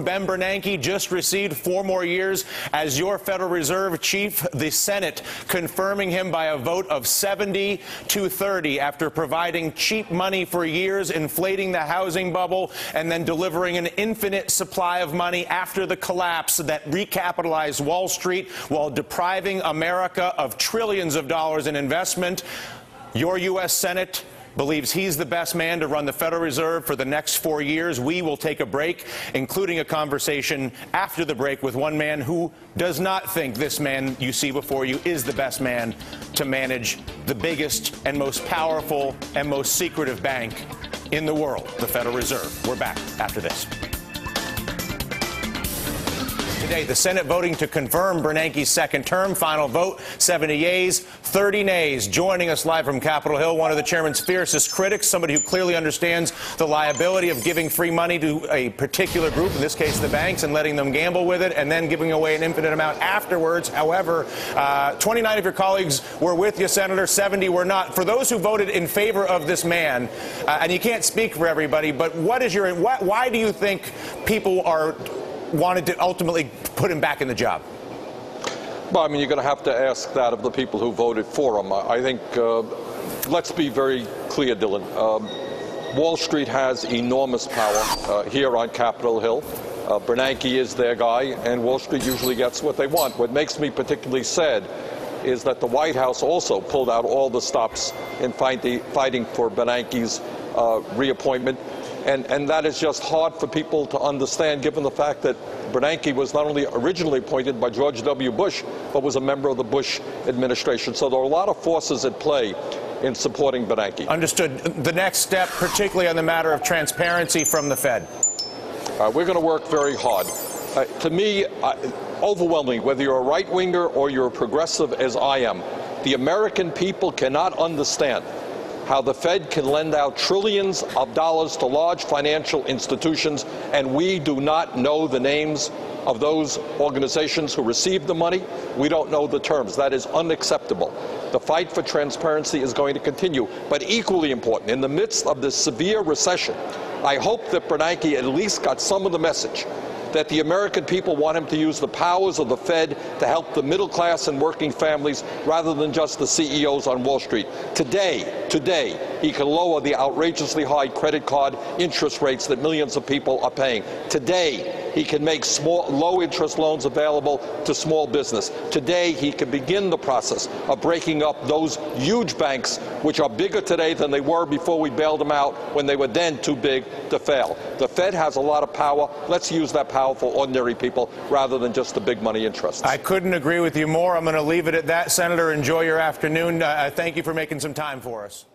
Ben Bernanke just received 4 more years as your Federal Reserve chief, the Senate confirming him by a vote of 70-30 after providing cheap money for years, inflating the housing bubble, and then delivering an infinite supply of money after the collapse that recapitalized Wall Street while depriving America of trillions of dollars in investment. Your U.S. Senate believes he's the best man to run the Federal Reserve for the next 4 years. We will take a break, including a conversation after the break with one man who does not think this man you see before you is the best man to manage the biggest and most powerful and most secretive bank in the world, the Federal Reserve. We're back after this. Today, the Senate voting to confirm Bernanke's second term. Final vote, 70 yeas, 30 nays. Joining us live from Capitol Hill, one of the chairman's fiercest critics, somebody who clearly understands the liability of giving free money to a particular group, in this case the banks, and letting them gamble with it, and then giving away an infinite amount afterwards. However, 29 of your colleagues were with you, Senator. 70 were not. For those who voted in favor of this man, and you can't speak for everybody, but why do you think people wanted to ultimately put him back in the job? Well, I mean, you're going to have to ask that of the people who voted for him. I think, let's be very clear, Dylan. Wall Street has enormous power here on Capitol Hill. Bernanke is their guy, and Wall Street usually gets what they want. What makes me particularly sad is that the White House also pulled out all the stops in fighting for Bernanke's reappointment. And that is just hard for people to understand, given the fact that Bernanke was not only originally appointed by George W. Bush, but was a member of the Bush administration. So there are a lot of forces at play in supporting Bernanke. Understood. The next step, particularly on the matter of transparency from the Fed. We're going to work very hard. To me, overwhelmingly, whether you're a right-winger or you're a progressive as I am, the American people cannot understand how the Fed can lend out trillions of dollars to large financial institutions, and we do not know the names of those organizations who received the money. We don't know the terms. That is unacceptable. The fight for transparency is going to continue. But equally important, in the midst of this severe recession, I hope that Bernanke at least got some of the message that the American people want him to use the powers of the Fed to help the middle class and working families rather than just the CEOs on Wall Street. Today, he can lower the outrageously high credit card interest rates that millions of people are paying. Today, he can make low-interest loans available to small business. Today, he can begin the process of breaking up those huge banks, which are bigger today than they were before we bailed them out when they were then too big to fail. The Fed has a lot of power. Let's use that power for ordinary people rather than just the big money interests. I couldn't agree with you more. I'm going to leave it at that. Senator, enjoy your afternoon. Thank you for making some time for us.